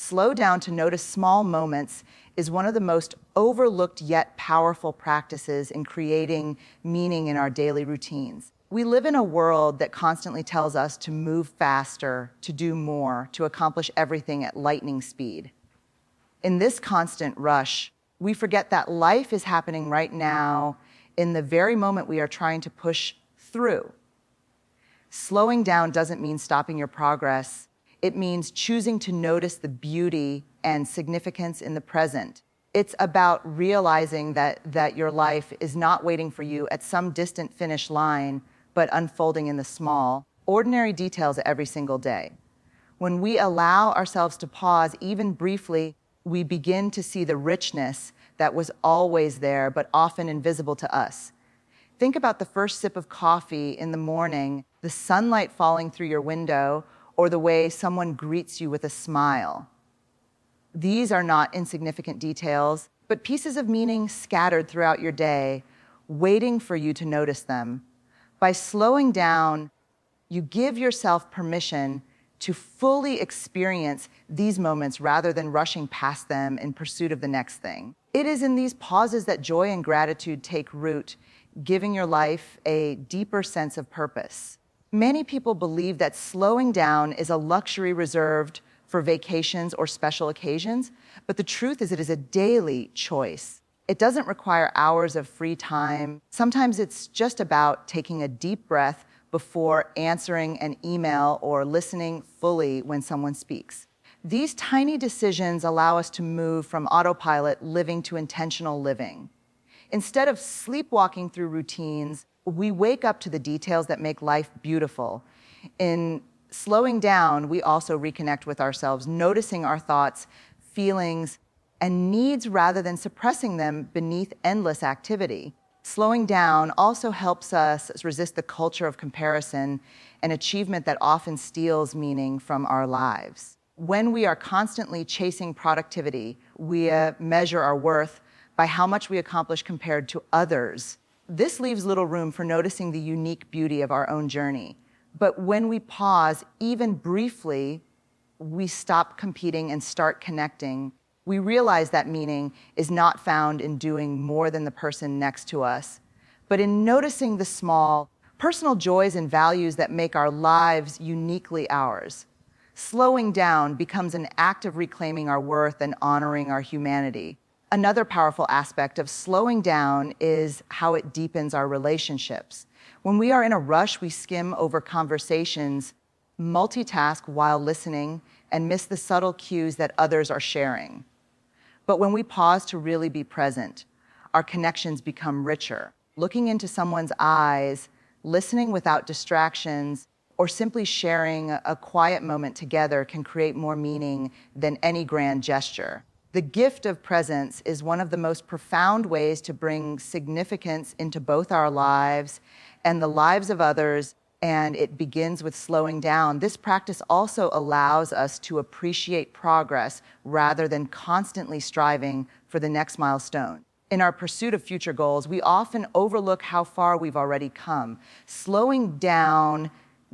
slow down to notice small moments is one of the most overlooked yet powerful practices in creating meaning in our daily routines. We live in a world that constantly tells us to move faster, to do more, to accomplish everything at lightning speed. In this constant rush, we forget that life is happening right now in the very moment we are trying to push through. Slowing down doesn't mean stopping your progress. It means choosing to notice the beauty and significance in the present. It's about realizing that your life is not waiting for you at some distant finish line, but unfolding in the small, ordinary details every single day. When we allow ourselves to pause, even briefly, we begin to see the richness that was always there, but often invisible to us. Think about the first sip of coffee in the morning, the sunlight falling through your window, or the way someone greets you with a smile. These are not insignificant details, but pieces of meaning scattered throughout your day, waiting for you to notice them. By slowing down, you give yourself permission to fully experience these moments rather than rushing past them in pursuit of the next thing. It is in these pauses that joy and gratitude take root, giving your life a deeper sense of purpose. Many people believe that slowing down is a luxury reserved for vacations or special occasions, but the truth is it is a daily choice. It doesn't require hours of free time. Sometimes it's just about taking a deep breath before answering an email or listening fully when someone speaks. These tiny decisions allow us to move from autopilot living to intentional living. Instead of sleepwalking through routines, we wake up to the details that make life beautiful. In slowing down, we also reconnect with ourselves, noticing our thoughts, feelings, and needs rather than suppressing them beneath endless activity. Slowing down also helps us resist the culture of comparison, an achievement that often steals meaning from our lives. When we are constantly chasing productivity, we measure our worth by how much we accomplish compared to others. This leaves little room for noticing the unique beauty of our own journey. But when we pause, even briefly, we stop competing and start connecting. We realize that meaning is not found in doing more than the person next to us, but in noticing the small, personal joys and values that make our lives uniquely ours. Slowing down becomes an act of reclaiming our worth and honoring our humanity. Another powerful aspect of slowing down is how it deepens our relationships. When we are in a rush, we skim over conversations, multitask while listening, and miss the subtle cues that others are sharing. But when we pause to really be present, our connections become richer. Looking into someone's eyes, listening without distractions, or simply sharing a quiet moment together can create more meaning than any grand gesture. The gift of presence is one of the most profound ways to bring significance into both our lives and the lives of others, and it begins with slowing down. This practice also allows us to appreciate progress rather than constantly striving for the next milestone. In our pursuit of future goals, we often overlook how far we've already come. Slowing down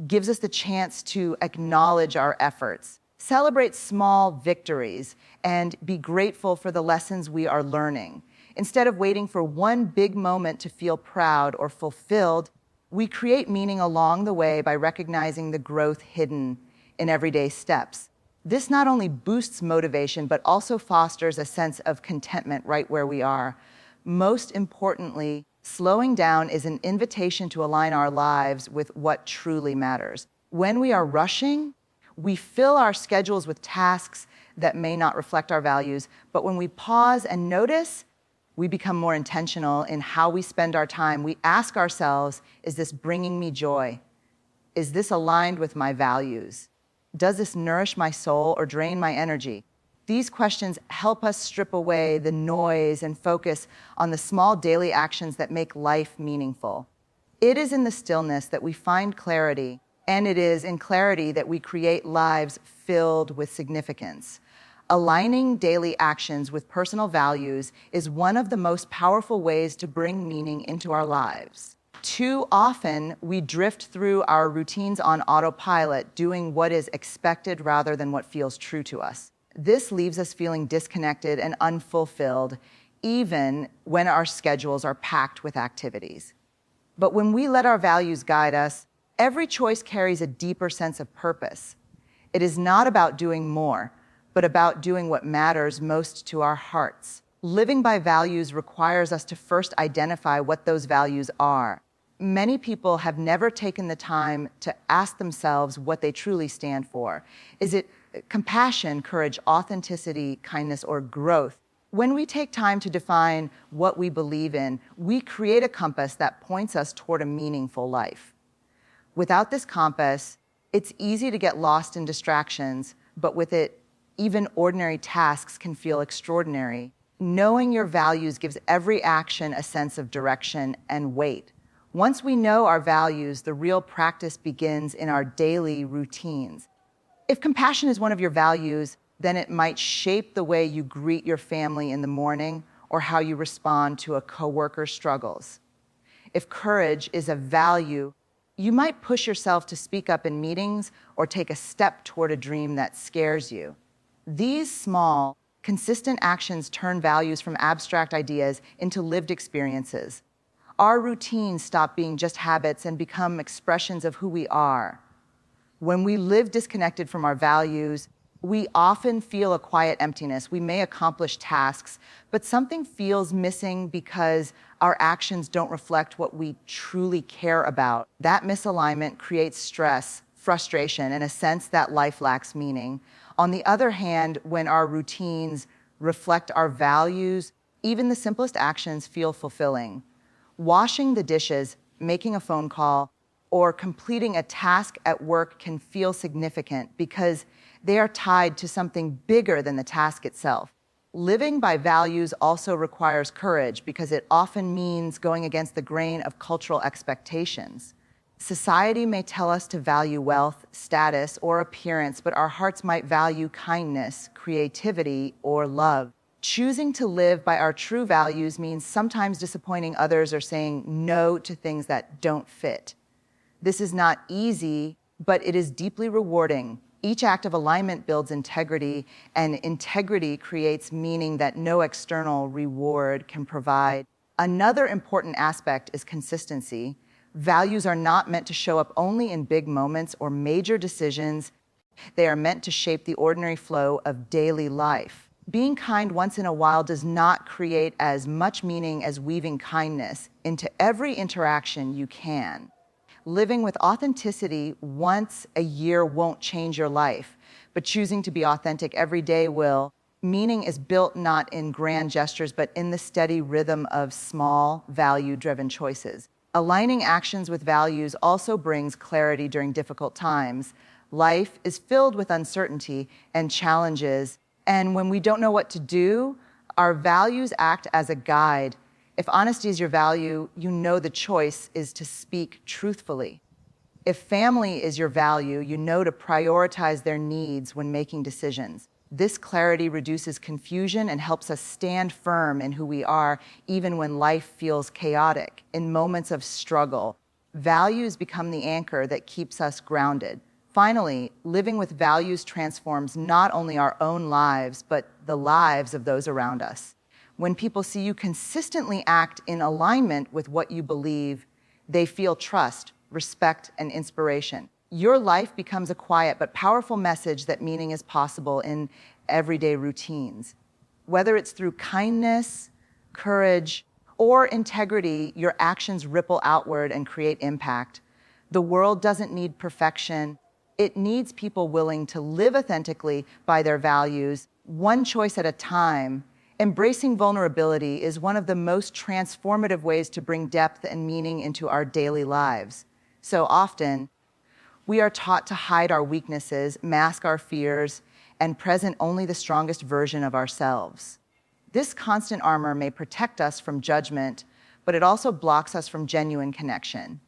gives us the chance to acknowledge our efforts, celebrate small victories, and be grateful for the lessons we are learning. Instead of waiting for one big moment to feel proud or fulfilled, we create meaning along the way by recognizing the growth hidden in everyday steps. This not only boosts motivation, but also fosters a sense of contentment right where we are. Most importantly, slowing down is an invitation to align our lives with what truly matters. When we are rushing, we fill our schedules with tasks that may not reflect our values, but when we pause and notice, we become more intentional in how we spend our time. We ask ourselves, is this bringing me joy? Is this aligned with my values? Does this nourish my soul or drain my energy? These questions help us strip away the noise and focus on the small daily actions that make life meaningful. It is in the stillness that we find clarity, and it is in clarity that we create lives filled with significance. Aligning daily actions with personal values is one of the most powerful ways to bring meaning into our lives. Too often, we drift through our routines on autopilot, doing what is expected rather than what feels true to us. This leaves us feeling disconnected and unfulfilled, even when our schedules are packed with activities. But when we let our values guide us, every choice carries a deeper sense of purpose. It is not about doing more, but about doing what matters most to our hearts. Living by values requires us to first identify what those values are. Many people have never taken the time to ask themselves what they truly stand for. Is it compassion, courage, authenticity, kindness, or growth? When we take time to define what we believe in, we create a compass that points us toward a meaningful life. Without this compass, it's easy to get lost in distractions, but with it, even ordinary tasks can feel extraordinary. Knowing your values gives every action a sense of direction and weight. Once we know our values, the real practice begins in our daily routines. If compassion is one of your values, then it might shape the way you greet your family in the morning or how you respond to a coworker's struggles. If courage is a value, you might push yourself to speak up in meetings or take a step toward a dream that scares you. These small, consistent actions turn values from abstract ideas into lived experiences. Our routines stop being just habits and become expressions of who we are. When we live disconnected from our values, we often feel a quiet emptiness. We may accomplish tasks, but something feels missing because our actions don't reflect what we truly care about. That misalignment creates stress, frustration, and a sense that life lacks meaning. On the other hand, when our routines reflect our values, even the simplest actions feel fulfilling. Washing the dishes, making a phone call, or completing a task at work can feel significant because they are tied to something bigger than the task itself. Living by values also requires courage because it often means going against the grain of cultural expectations. Society may tell us to value wealth, status, or appearance, but our hearts might value kindness, creativity, or love. Choosing to live by our true values means sometimes disappointing others or saying no to things that don't fit. This is not easy, but it is deeply rewarding. Each act of alignment builds integrity, and integrity creates meaning that no external reward can provide. Another important aspect is consistency. Values are not meant to show up only in big moments or major decisions. They are meant to shape the ordinary flow of daily life. Being kind once in a while does not create as much meaning as weaving kindness into every interaction you can. Living with authenticity once a year won't change your life, but choosing to be authentic every day will. Meaning is built not in grand gestures, but in the steady rhythm of small, value-driven choices. Aligning actions with values also brings clarity during difficult times. Life is filled with uncertainty and challenges, and when we don't know what to do, our values act as a guide. If honesty is your value, you know the choice is to speak truthfully. If family is your value, you know to prioritize their needs when making decisions. This clarity reduces confusion and helps us stand firm in who we are, even when life feels chaotic. In moments of struggle, values become the anchor that keeps us grounded. Finally, living with values transforms not only our own lives, but the lives of those around us. When people see you consistently act in alignment with what you believe, they feel trust, respect, and inspiration. Your life becomes a quiet but powerful message that meaning is possible in everyday routines. Whether it's through kindness, courage, or integrity, your actions ripple outward and create impact. The world doesn't need perfection. It needs people willing to live authentically by their values, one choice at a time. Embracing vulnerability is one of the most transformative ways to bring depth and meaning into our daily lives. So often, we are taught to hide our weaknesses, mask our fears, and present only the strongest version of ourselves. This constant armor may protect us from judgment, but it also blocks us from genuine connection.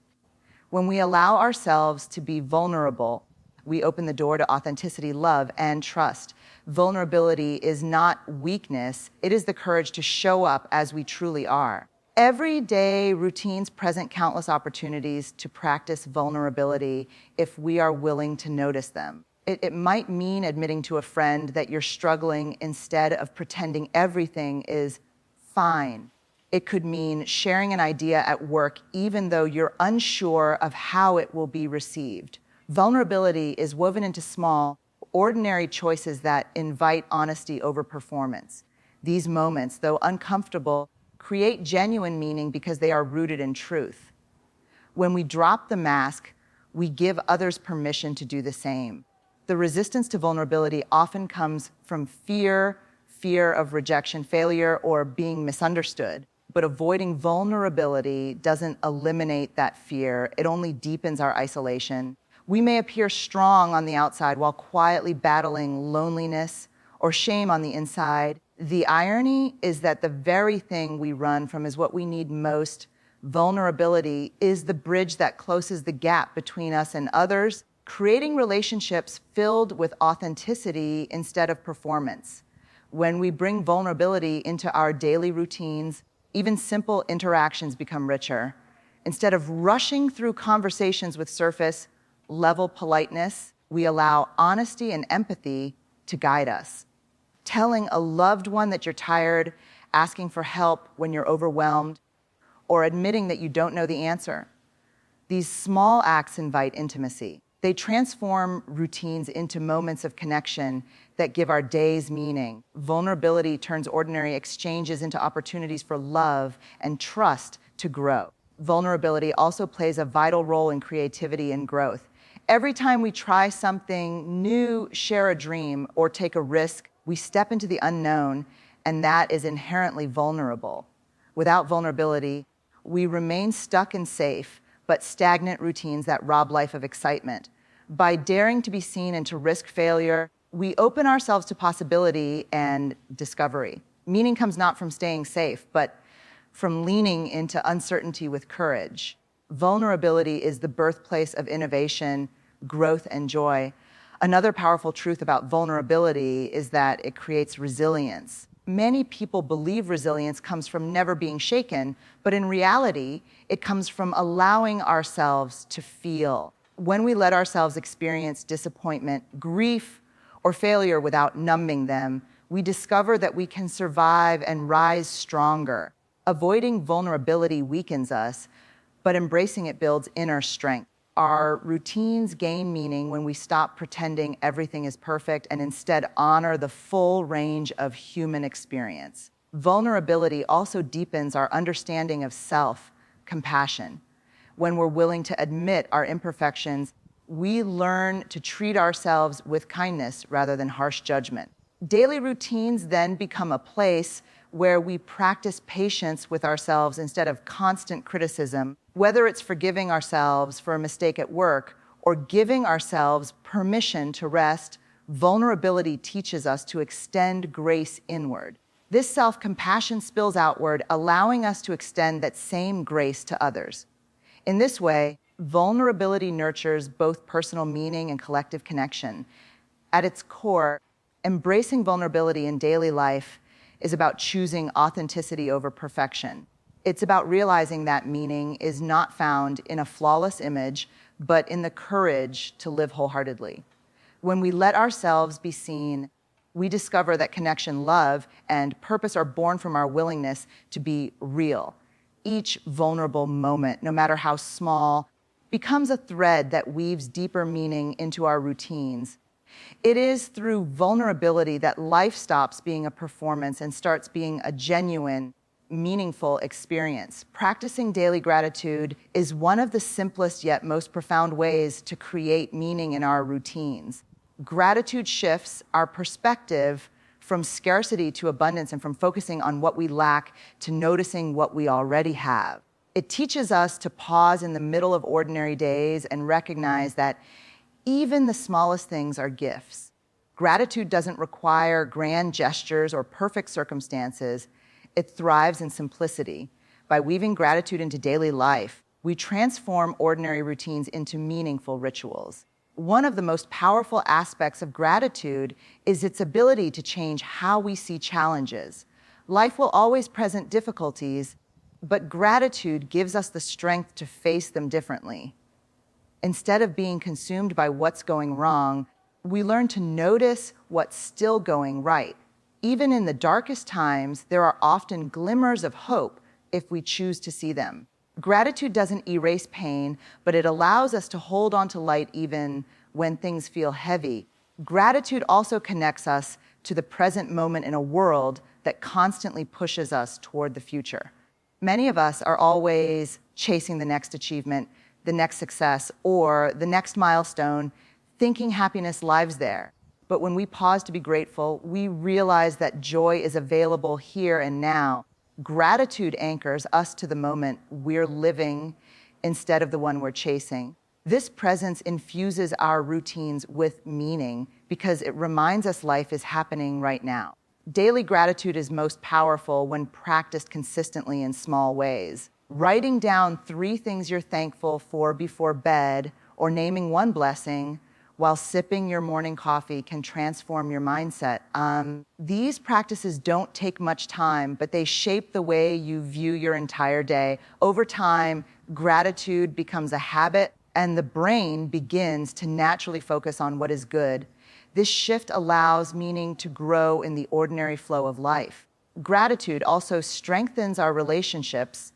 When we allow ourselves to be vulnerable, we open the door to authenticity, love, and trust. Vulnerability is not weakness, it is the courage to show up as we truly are. Everyday routines present countless opportunities to practice vulnerability if we are willing to notice them. It might mean admitting to a friend that you're struggling instead of pretending everything is fine. It could mean sharing an idea at work even though you're unsure of how it will be received. Vulnerability is woven into small, ordinary choices that invite honesty over performance. These moments, though uncomfortable, create genuine meaning because they are rooted in truth. When we drop the mask, we give others permission to do the same. The resistance to vulnerability often comes from fear of rejection, failure, or being misunderstood. But avoiding vulnerability doesn't eliminate that fear. It only deepens our isolation. We may appear strong on the outside while quietly battling loneliness or shame on the inside. The irony is that the very thing we run from is what we need most. Vulnerability is the bridge that closes the gap between us and others, creating relationships filled with authenticity instead of performance. When we bring vulnerability into our daily routines, even simple interactions become richer. Instead of rushing through conversations with surface-level politeness, we allow honesty and empathy to guide us. Telling a loved one that you're tired, asking for help when you're overwhelmed, or admitting that you don't know the answer. These small acts invite intimacy. They transform routines into moments of connection that give our days meaning. Vulnerability turns ordinary exchanges into opportunities for love and trust to grow. Vulnerability also plays a vital role in creativity and growth. Every time we try something new, share a dream, or take a risk, we step into the unknown, and that is inherently vulnerable. Without vulnerability, we remain stuck in safe but stagnant routines that rob life of excitement. By daring to be seen and to risk failure, we open ourselves to possibility and discovery. Meaning comes not from staying safe, but from leaning into uncertainty with courage. Vulnerability is the birthplace of innovation, growth, and joy. Another powerful truth about vulnerability is that it creates resilience. Many people believe resilience comes from never being shaken, but in reality, it comes from allowing ourselves to feel. When we let ourselves experience disappointment, grief, or failure without numbing them, we discover that we can survive and rise stronger. Avoiding vulnerability weakens us, but embracing it builds inner strength. Our routines gain meaning when we stop pretending everything is perfect and instead honor the full range of human experience. Vulnerability also deepens our understanding of self-compassion. When we're willing to admit our imperfections, we learn to treat ourselves with kindness rather than harsh judgment. Daily routines then become a place where we practice patience with ourselves instead of constant criticism, whether it's forgiving ourselves for a mistake at work or giving ourselves permission to rest. Vulnerability teaches us to extend grace inward. This self-compassion spills outward, allowing us to extend that same grace to others. In this way, vulnerability nurtures both personal meaning and collective connection. At its core, embracing vulnerability in daily life is about choosing authenticity over perfection. It's about realizing that meaning is not found in a flawless image, but in the courage to live wholeheartedly. When we let ourselves be seen, we discover that connection, love, and purpose are born from our willingness to be real. Each vulnerable moment, no matter how small, becomes a thread that weaves deeper meaning into our routines. It is through vulnerability that life stops being a performance and starts being a genuine, meaningful experience. Practicing daily gratitude is one of the simplest yet most profound ways to create meaning in our routines. Gratitude shifts our perspective from scarcity to abundance and from focusing on what we lack to noticing what we already have. It teaches us to pause in the middle of ordinary days and recognize that even the smallest things are gifts. Gratitude doesn't require grand gestures or perfect circumstances. It thrives in simplicity. By weaving gratitude into daily life, we transform ordinary routines into meaningful rituals. One of the most powerful aspects of gratitude is its ability to change how we see challenges. Life will always present difficulties, but gratitude gives us the strength to face them differently. Instead of being consumed by what's going wrong, We learn to notice what's still going right. Even in the darkest times, there are often glimmers of hope if we choose to see them. Gratitude doesn't erase pain, but it allows us to hold on to light even when things feel heavy. Gratitude also connects us to the present moment in a world that constantly pushes us toward the future. Many of us are always chasing the next achievement, the next success, or the next milestone, thinking happiness lies there. But when we pause to be grateful, we realize that joy is available here and now. Gratitude anchors us to the moment we're living instead of the one we're chasing. This presence infuses our routines with meaning because it reminds us life is happening right now. Daily gratitude is most powerful when practiced consistently in small ways. Writing down 3 things you're thankful for before bed, or naming one blessing while sipping your morning coffee can transform your mindset. These practices don't take much time, but they shape the way you view your entire day. Over time, gratitude becomes a habit, and the brain begins to naturally focus on what is good. This shift allows meaning to grow in the ordinary flow of life. Gratitude also strengthens our relationships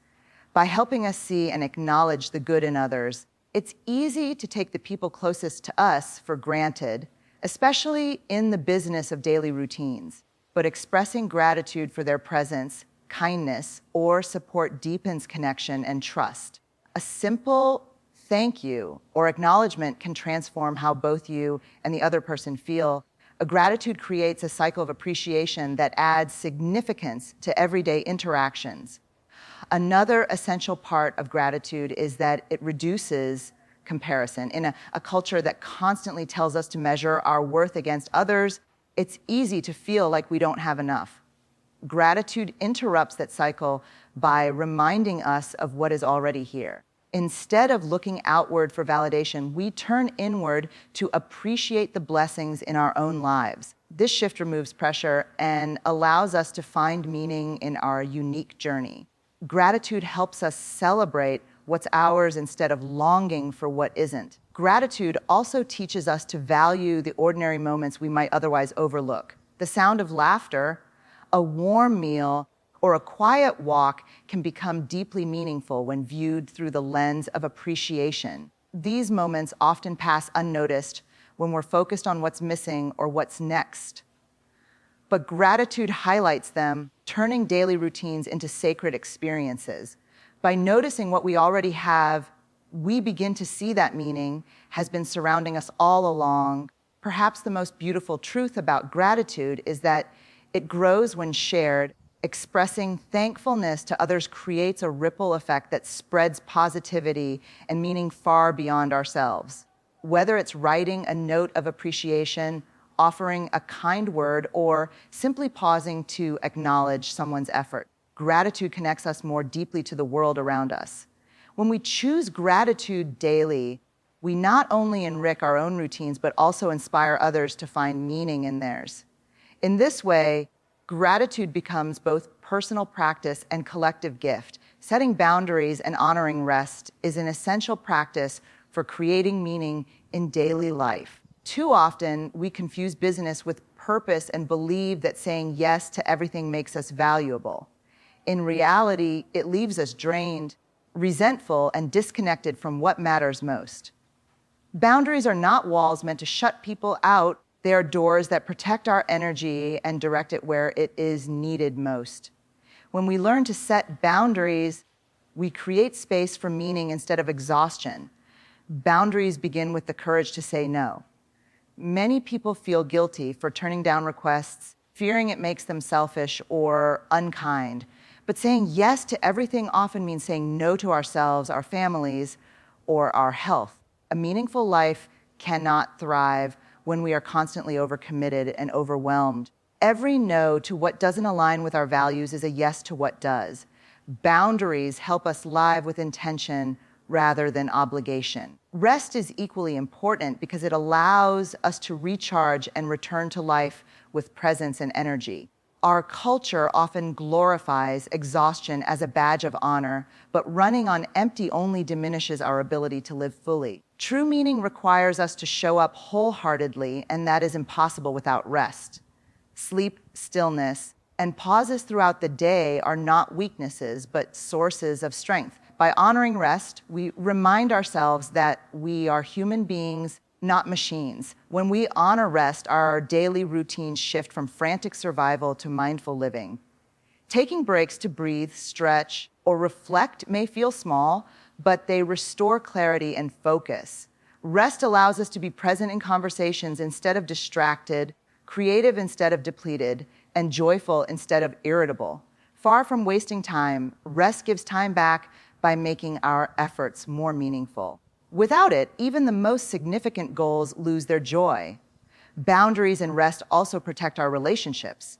by helping us see and acknowledge the good in others. It's easy to take the people closest to us for granted, especially in the business of daily routines. But expressing gratitude for their presence, kindness, or support deepens connection and trust. A simple thank you or acknowledgement can transform how both you and the other person feel. A gratitude creates a cycle of appreciation that adds significance to everyday interactions. Another essential part of gratitude is that it reduces comparison. In a culture that constantly tells us to measure our worth against others, it's easy to feel like we don't have enough. Gratitude interrupts that cycle by reminding us of what is already here. Instead of looking outward for validation, we turn inward to appreciate the blessings in our own lives. This shift removes pressure and allows us to find meaning in our unique journey. Gratitude helps us celebrate what's ours instead of longing for what isn't. Gratitude also teaches us to value the ordinary moments we might otherwise overlook. The sound of laughter, a warm meal, or a quiet walk can become deeply meaningful when viewed through the lens of appreciation. These moments often pass unnoticed when we're focused on what's missing or what's next. But gratitude highlights them, turning daily routines into sacred experiences. By noticing what we already have, we begin to see that meaning has been surrounding us all along. Perhaps the most beautiful truth about gratitude is that it grows when shared. Expressing thankfulness to others creates a ripple effect that spreads positivity and meaning far beyond ourselves. Whether it's writing a note of appreciation, offering a kind word, or simply pausing to acknowledge someone's effort, gratitude connects us more deeply to the world around us. When we choose gratitude daily, we not only enrich our own routines, but also inspire others to find meaning in theirs. In this way, gratitude becomes both personal practice and collective gift. Setting boundaries and honoring rest is an essential practice for creating meaning in daily life. Too often, we confuse business with purpose and believe that saying yes to everything makes us valuable. In reality, it leaves us drained, resentful, and disconnected from what matters most. Boundaries are not walls meant to shut people out. They are doors that protect our energy and direct it where it is needed most. When we learn to set boundaries, we create space for meaning instead of exhaustion. Boundaries begin with the courage to say no. Many people feel guilty for turning down requests, fearing it makes them selfish or unkind. But saying yes to everything often means saying no to ourselves, our families, or our health. A meaningful life cannot thrive when we are constantly overcommitted and overwhelmed. Every no to what doesn't align with our values is a yes to what does. Boundaries help us live with intention rather than obligation. Rest is equally important because it allows us to recharge and return to life with presence and energy. Our culture often glorifies exhaustion as a badge of honor, but running on empty only diminishes our ability to live fully. True meaning requires us to show up wholeheartedly, and that is impossible without rest. Sleep, stillness, and pauses throughout the day are not weaknesses, but sources of strength. By honoring rest, we remind ourselves that we are human beings, not machines. When we honor rest, our daily routines shift from frantic survival to mindful living. Taking breaks to breathe, stretch, or reflect may feel small, but they restore clarity and focus. Rest allows us to be present in conversations instead of distracted, creative instead of depleted, and joyful instead of irritable. Far from wasting time, rest gives time back by making our efforts more meaningful. Without it, even the most significant goals lose their joy. Boundaries and rest also protect our relationships.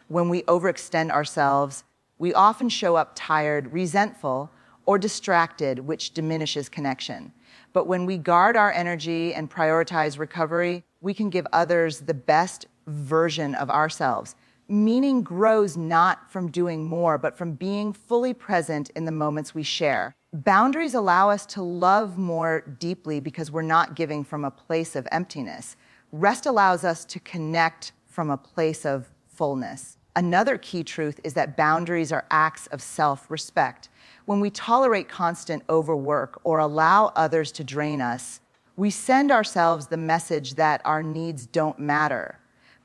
When we overextend ourselves, we often show up tired, resentful, or distracted, which diminishes connection. But when we guard our energy and prioritize recovery, we can give others the best version of ourselves. Meaning grows not from doing more, but from being fully present in the moments we share. Boundaries allow us to love more deeply because we're not giving from a place of emptiness. Rest allows us to connect from a place of fullness. Another key truth is that boundaries are acts of self-respect. When we tolerate constant overwork or allow others to drain us, we send ourselves the message that our needs don't matter.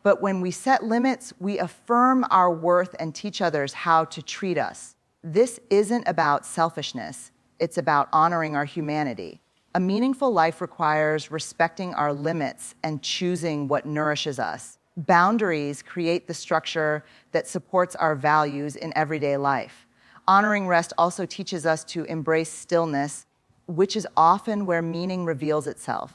But when we set limits, we affirm our worth and teach others how to treat us. This isn't about selfishness. It's about honoring our humanity. A meaningful life requires respecting our limits and choosing what nourishes us. Boundaries create the structure that supports our values in everyday life. Honoring rest also teaches us to embrace stillness, which is often where meaning reveals itself.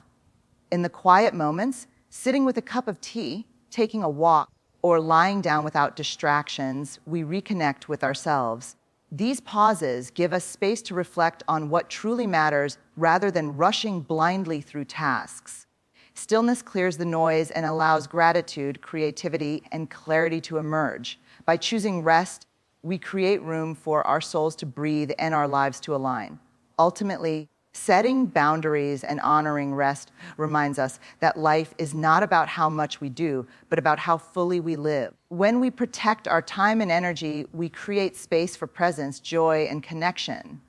In the quiet moments, sitting with a cup of tea, taking a walk, or lying down without distractions, we reconnect with ourselves. These pauses give us space to reflect on what truly matters rather than rushing blindly through tasks. Stillness clears the noise and allows gratitude, creativity, and clarity to emerge. By choosing rest, we create room for our souls to breathe and our lives to align. Ultimately, setting boundaries and honoring rest reminds us that life is not about how much we do, but about how fully we live. When we protect our time and energy, we create space for presence, joy, and connection.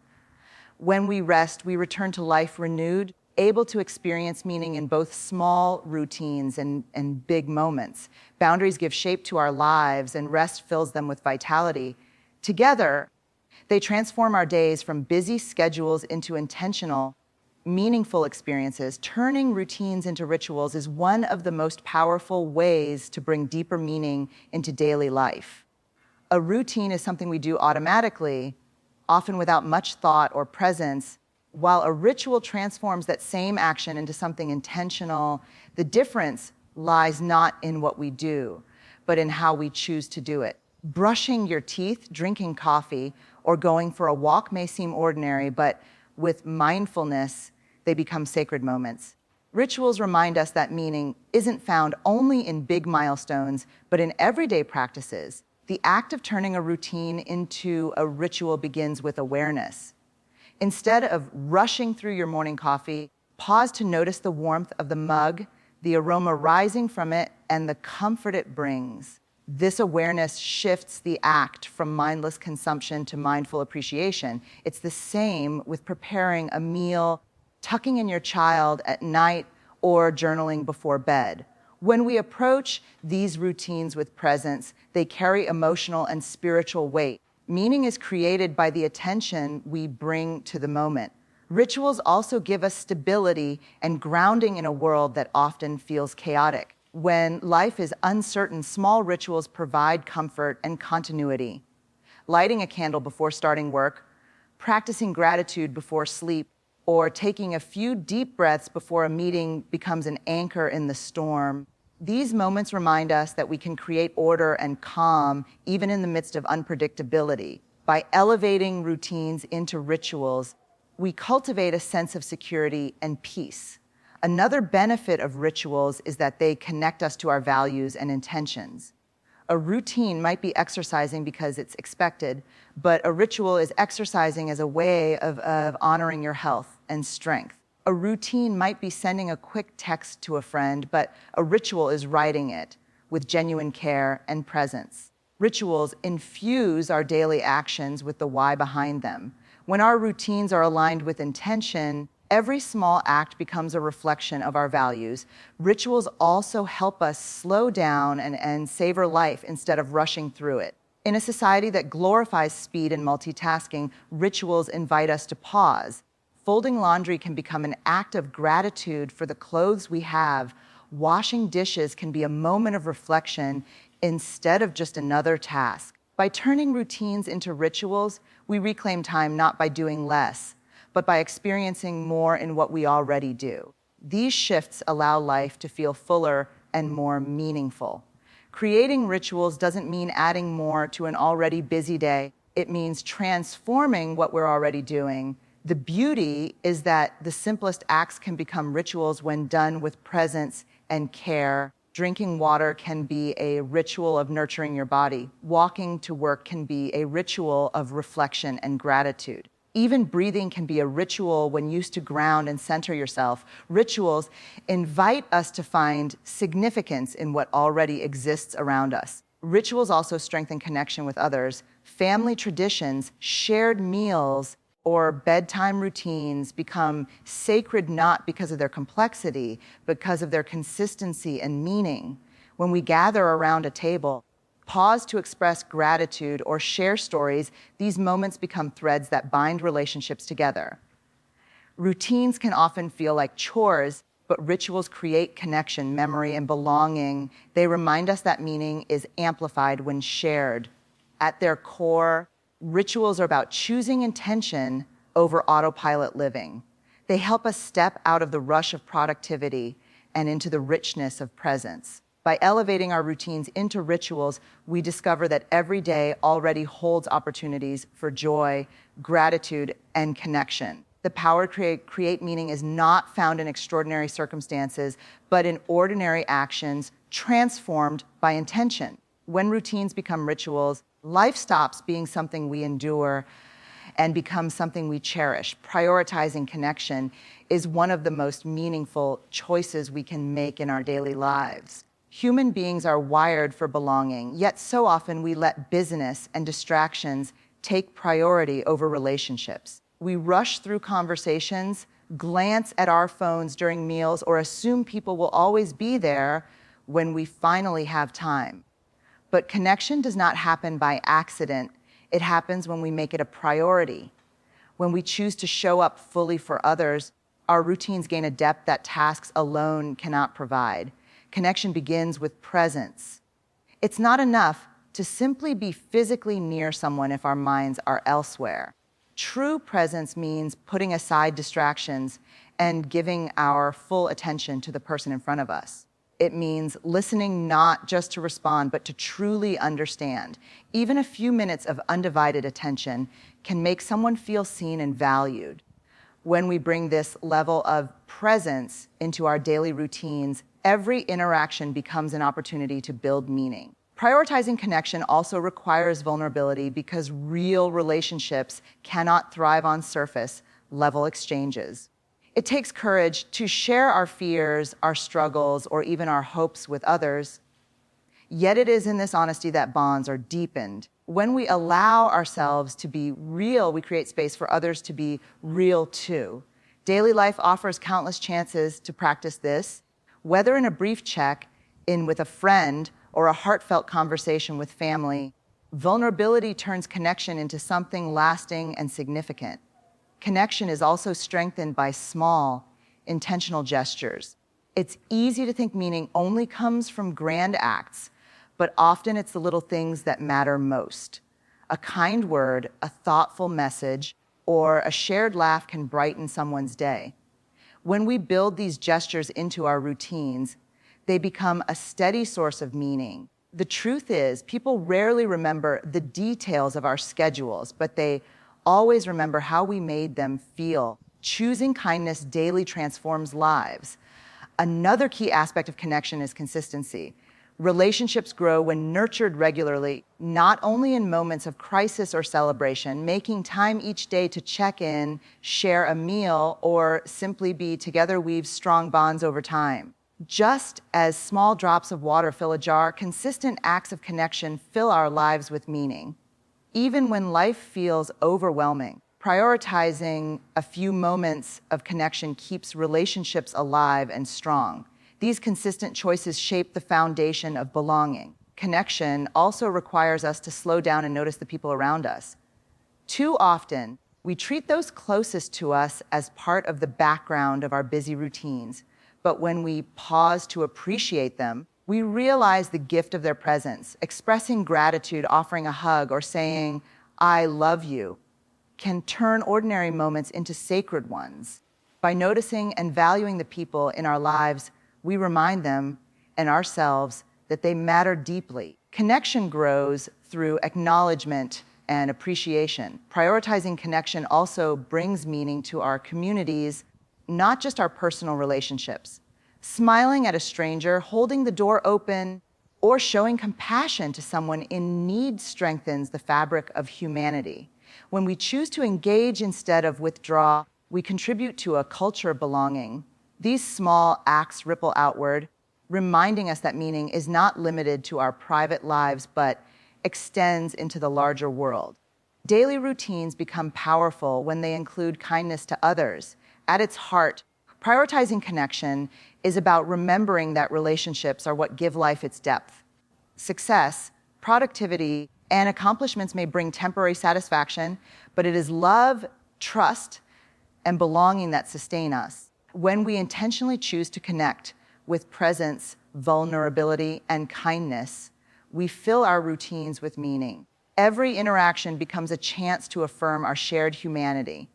When we rest, we return to life renewed, able to experience meaning in both small routines and big moments. Boundaries give shape to our lives, and rest fills them with vitality. Together, they transform our days from busy schedules into intentional, meaningful experiences. Turning routines into rituals is one of the most powerful ways to bring deeper meaning into daily life. A routine is something we do automatically, often without much thought or presence, while a ritual transforms that same action into something intentional. The difference lies not in what we do, but in how we choose to do it. Brushing your teeth, drinking coffee, or going for a walk may seem ordinary, but with mindfulness, they become sacred moments. Rituals remind us that meaning isn't found only in big milestones, but in everyday practices. The act of turning a routine into a ritual begins with awareness. Instead of rushing through your morning coffee, pause to notice the warmth of the mug, the aroma rising from it, and the comfort it brings. This awareness shifts the act from mindless consumption to mindful appreciation. It's the same with preparing a meal, tucking in your child at night, or journaling before bed. When we approach these routines with presence, they carry emotional and spiritual weight. Meaning is created by the attention we bring to the moment. Rituals also give us stability and grounding in a world that often feels chaotic. When life is uncertain, small rituals provide comfort and continuity. Lighting a candle before starting work, practicing gratitude before sleep, or taking a few deep breaths before a meeting becomes an anchor in the storm. These moments remind us that we can create order and calm even in the midst of unpredictability. By elevating routines into rituals, we cultivate a sense of security and peace. Another benefit of rituals is that they connect us to our values and intentions. A routine might be exercising because it's expected, but a ritual is exercising as a way of honoring your health and strength. A routine might be sending a quick text to a friend, but a ritual is writing it with genuine care and presence. Rituals infuse our daily actions with the why behind them. When our routines are aligned with intention, every small act becomes a reflection of our values. Rituals also help us slow down and savor life instead of rushing through it. In a society that glorifies speed and multitasking, rituals invite us to pause. Folding laundry can become an act of gratitude for the clothes we have. Washing dishes can be a moment of reflection instead of just another task. By turning routines into rituals, we reclaim time not by doing less, but by experiencing more in what we already do. These shifts allow life to feel fuller and more meaningful. Creating rituals doesn't mean adding more to an already busy day. It means transforming what we're already doing. The beauty is that the simplest acts can become rituals when done with presence and care. Drinking water can be a ritual of nurturing your body. Walking to work can be a ritual of reflection and gratitude. Even breathing can be a ritual when used to ground and center yourself. Rituals invite us to find significance in what already exists around us. Rituals also strengthen connection with others. Family traditions, shared meals, or bedtime routines become sacred not because of their complexity, but because of their consistency and meaning. When we gather around a table, pause to express gratitude, or share stories, these moments become threads that bind relationships together. Routines can often feel like chores, but rituals create connection, memory, and belonging. They remind us that meaning is amplified when shared. At their core, rituals are about choosing intention over autopilot living. They help us step out of the rush of productivity and into the richness of presence. By elevating our routines into rituals, we discover that every day already holds opportunities for joy, gratitude, and connection. The power to create meaning is not found in extraordinary circumstances, but in ordinary actions transformed by intention. When routines become rituals, life stops being something we endure and becomes something we cherish. Prioritizing connection is one of the most meaningful choices we can make in our daily lives. Human beings are wired for belonging, yet so often we let business and distractions take priority over relationships. We rush through conversations, glance at our phones during meals, or assume people will always be there when we finally have time. But connection does not happen by accident. It happens when we make it a priority. When we choose to show up fully for others, our routines gain a depth that tasks alone cannot provide. Connection begins with presence. It's not enough to simply be physically near someone if our minds are elsewhere. True presence means putting aside distractions and giving our full attention to the person in front of us. It means listening not just to respond, but to truly understand. Even a few minutes of undivided attention can make someone feel seen and valued. When we bring this level of presence into our daily routines, every interaction becomes an opportunity to build meaning. Prioritizing connection also requires vulnerability because real relationships cannot thrive on surface-level exchanges. It takes courage to share our fears, our struggles, or even our hopes with others. Yet it is in this honesty that bonds are deepened. When we allow ourselves to be real, we create space for others to be real too. Daily life offers countless chances to practice this, whether in a brief check-in with a friend or a heartfelt conversation with family. Vulnerability turns connection into something lasting and significant. Connection is also strengthened by small, intentional gestures. It's easy to think meaning only comes from grand acts, but often it's the little things that matter most. A kind word, a thoughtful message, or a shared laugh can brighten someone's day. When we build these gestures into our routines, they become a steady source of meaning. The truth is, people rarely remember the details of our schedules, but they always remember how we made them feel. Choosing kindness daily transforms lives. Another key aspect of connection is consistency. Relationships grow when nurtured regularly, not only in moments of crisis or celebration. Making time each day to check in, share a meal, or simply be together weaves strong bonds over time. Just as small drops of water fill a jar, consistent acts of connection fill our lives with meaning. Even when life feels overwhelming, prioritizing a few moments of connection keeps relationships alive and strong. These consistent choices shape the foundation of belonging. Connection also requires us to slow down and notice the people around us. Too often, we treat those closest to us as part of the background of our busy routines. But when we pause to appreciate them, we realize the gift of their presence. Expressing gratitude, offering a hug, or saying, "I love you," can turn ordinary moments into sacred ones. By noticing and valuing the people in our lives, we remind them and ourselves that they matter deeply. Connection grows through acknowledgement and appreciation. Prioritizing connection also brings meaning to our communities, not just our personal relationships. Smiling at a stranger, holding the door open, or showing compassion to someone in need strengthens the fabric of humanity. When we choose to engage instead of withdraw, we contribute to a culture of belonging. These small acts ripple outward, reminding us that meaning is not limited to our private lives, but extends into the larger world. Daily routines become powerful when they include kindness to others. At its heart, prioritizing connection is about remembering that relationships are what give life its depth. Success, productivity, and accomplishments may bring temporary satisfaction, but it is love, trust, and belonging that sustain us. When we intentionally choose to connect with presence, vulnerability, and kindness, we fill our routines with meaning. Every interaction becomes a chance to affirm our shared humanity.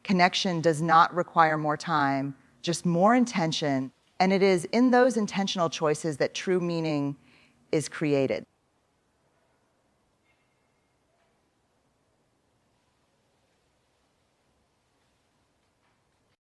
Connection does not require more time, just more intention, and it is in those intentional choices that true meaning is created.